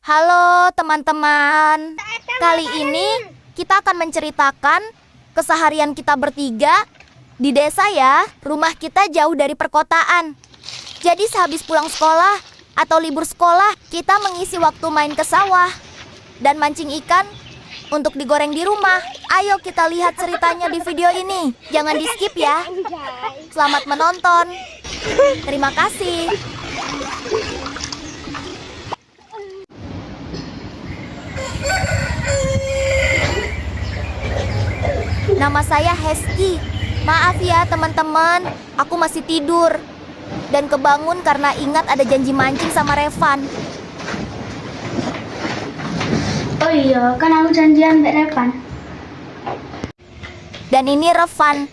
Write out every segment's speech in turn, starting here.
Halo teman-teman, kali ini kita akan menceritakan keseharian kita bertiga di desa ya. Rumah kita jauh dari perkotaan. Jadi sehabis pulang sekolah atau libur sekolah, kita mengisi waktu main ke sawah dan mancing ikan untuk digoreng di rumah. Ayo kita lihat ceritanya di video ini. Jangan di skip ya. Selamat menonton. Terima kasih. Nama saya Hesky. Maaf ya teman-teman, aku masih tidur dan kebangun karena ingat ada janji mancing sama Revan. Oh iya, kan aku janjian Mbak Revan. Dan ini Revan,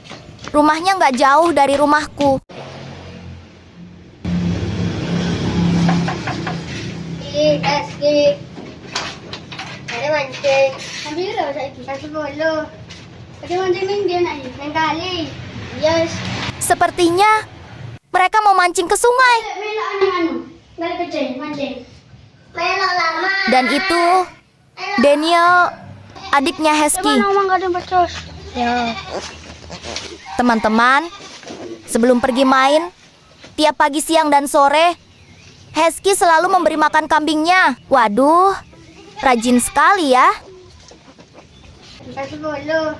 rumahnya nggak jauh dari rumahku. Hesky. Ada mancing. Ambil lah saya ini. Kasih bolu. Ada mancing dia nak main kali. Yes. Sepertinya mereka mau mancing ke sungai. Melok anu. Balik kecil mancing. Melok lama. Dan itu Daniel, adiknya Hesky. Ya. Teman-teman, sebelum pergi main, tiap pagi, siang, dan sore, Hesky selalu memberi makan kambingnya. Waduh, rajin sekali ya. Kasih bolu.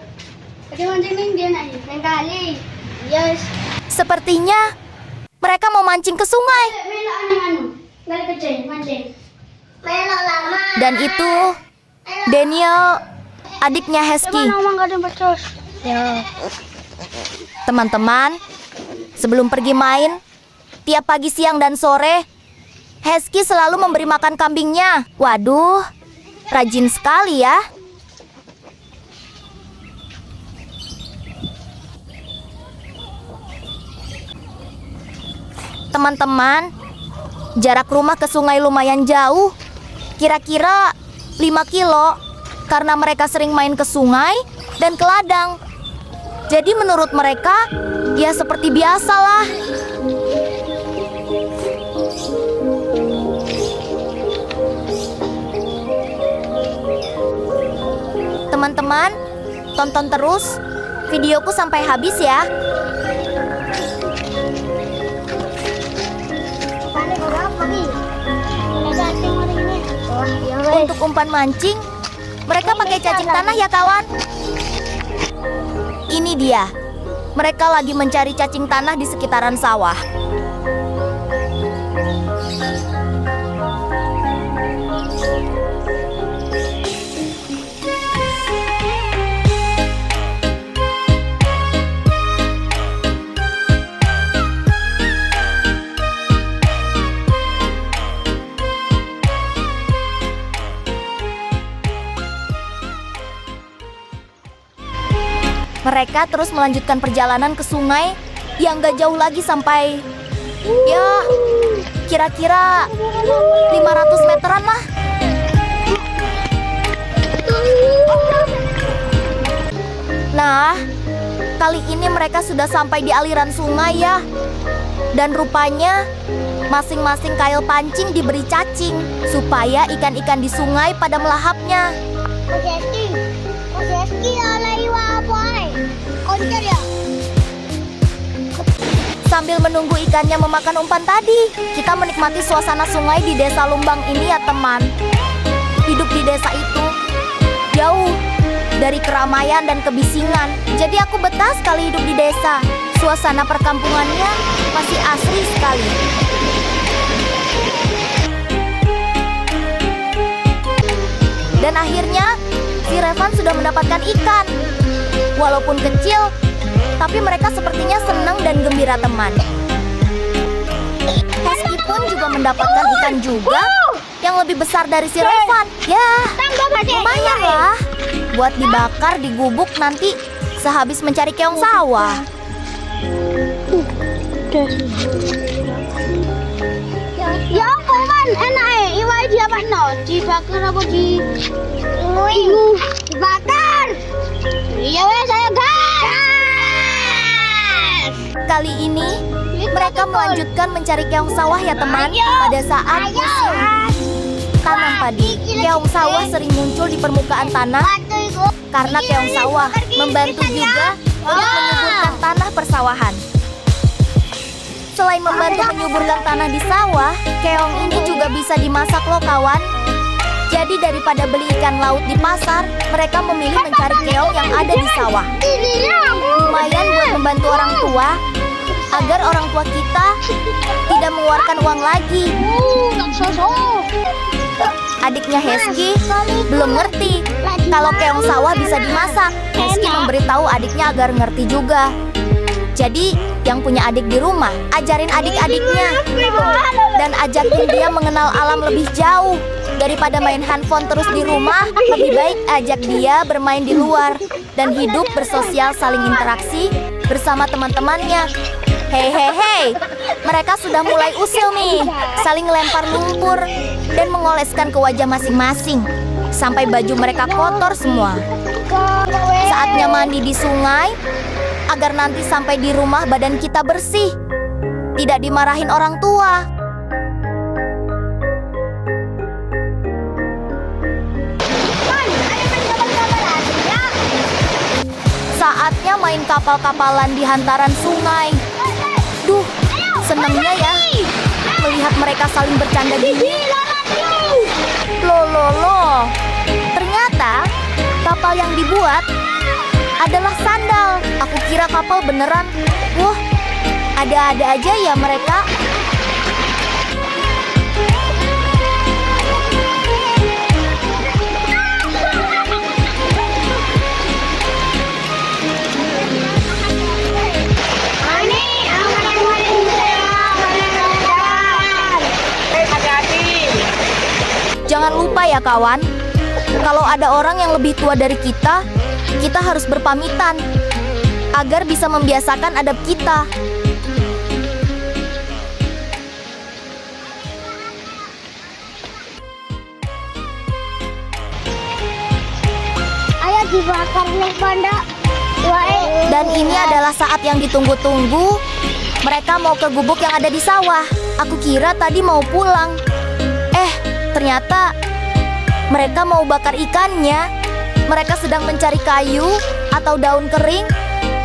Ada mancing dia nak main kali. Yes. Sepertinya mereka mau mancing ke sungai. Melok anu. Balik kecil mancing. Melok lama. Dan itu Daniel, adiknya Hesky. Ya. Teman-teman, sebelum pergi main, tiap pagi, siang, dan sore, Hesky selalu memberi makan kambingnya. Waduh, rajin sekali ya. Teman-teman, jarak rumah ke sungai lumayan jauh. Kira-kira 5 kilo. Karena mereka sering main ke sungai dan ke ladang. Jadi menurut mereka, ya seperti biasa lah. Teman-teman, tonton terus videoku sampai habis ya. Untuk umpan mancing, mereka pakai cacing tanah ya kawan. Ini dia. Mereka lagi mencari cacing tanah di sekitaran sawah. Mereka terus melanjutkan perjalanan ke sungai yang gak jauh lagi sampai ya kira-kira 500 meteran lah. Nah, kali ini mereka sudah sampai di aliran sungai ya. Dan rupanya masing-masing kail pancing diberi cacing supaya ikan-ikan di sungai pada melahapnya. Sambil menunggu ikannya memakan umpan tadi, kita menikmati suasana sungai di desa Lumbang ini ya teman. Hidup di desa itu jauh dari keramaian dan kebisingan. Jadi aku betah sekali hidup di desa. Suasana perkampungannya masih asri sekali. Dan akhirnya si Revan sudah mendapatkan ikan. Walaupun kecil, tapi mereka sepertinya senang dan gembira teman. Hesky pun juga mendapatkan ikan juga yang lebih besar dari si Revan. Ya, lumayan lah. Buat dibakar di gubuk nanti sehabis mencari keong sawah. Ya ampun, enak iwai dia apa no? Dibakar apa di ingu? Dibakar. Iya weh saya gas. Kali ini mereka melanjutkan mencari keong sawah ya teman. Pada saat musim tanam padi. Keong sawah sering muncul di permukaan tanah karena keong sawah membantu juga untuk menyuburkan tanah persawahan. Selain membantu menyuburkan tanah di sawah, keong ini juga bisa dimasak loh kawan. Jadi daripada beli ikan laut di pasar, mereka memilih mencari keong yang ada di sawah. Lumayan buat membantu orang tua, agar orang tua kita tidak mengeluarkan uang lagi. Adiknya Hesky belum ngerti kalau keong sawah bisa dimasak. Hesky memberitahu adiknya agar ngerti juga. Jadi, yang punya adik di rumah, ajarin adik-adiknya dan ajakin dia mengenal alam lebih jauh. Daripada main handphone terus di rumah, lebih baik ajak dia bermain di luar dan hidup bersosial, saling interaksi bersama teman-temannya. Hei, mereka sudah mulai usil nih, saling lempar lumpur dan mengoleskan ke wajah masing-masing sampai baju mereka kotor semua. Saatnya mandi di sungai agar nanti sampai di rumah badan kita bersih, tidak dimarahin orang tua. Saatnya main kapal-kapalan di hantaran sungai. Duh, senangnya ya melihat mereka saling bercanda gini. Loh. Ternyata kapal yang dibuat adalah sandal. Aku kira kapal beneran. Wah, ada-ada aja ya mereka. Jangan lupa ya kawan, kalau ada orang yang lebih tua dari kita harus berpamitan agar bisa membiasakan adab kita. Ayo dibakar nih pondok. Dan ini adalah saat yang ditunggu-tunggu. Mereka mau ke gubuk yang ada di sawah. Aku kira tadi mau pulang. Ternyata mereka mau bakar ikannya. Mereka sedang mencari kayu atau daun kering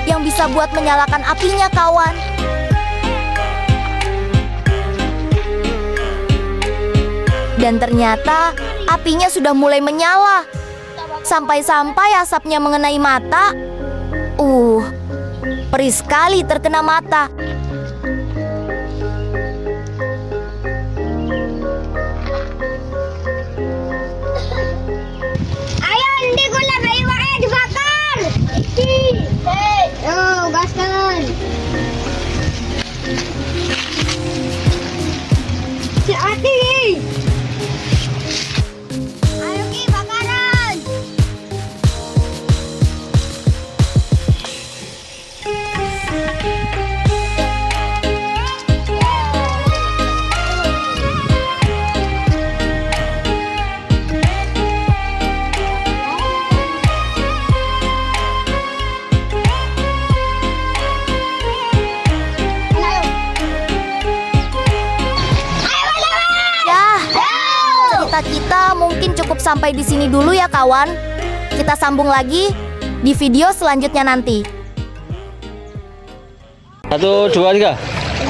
yang bisa buat menyalakan apinya, kawan. Dan ternyata apinya sudah mulai menyala. Sampai-sampai asapnya mengenai mata. Perih sekali terkena mata. Gaskan. Si Ati. Ayo Ki, bakaran. Kita mungkin cukup sampai di sini dulu ya kawan. Kita sambung lagi di video selanjutnya nanti. 1, 2, 3.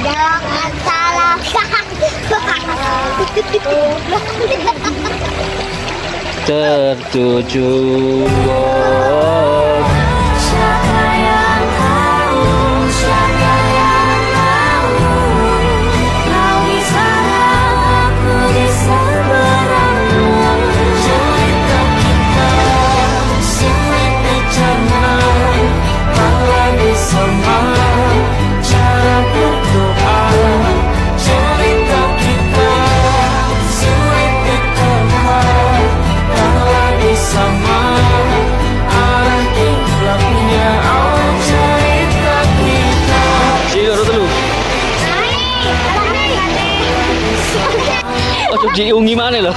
Jangan salah. Tertujuan. Diungi mana loh?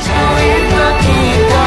Cerita kita,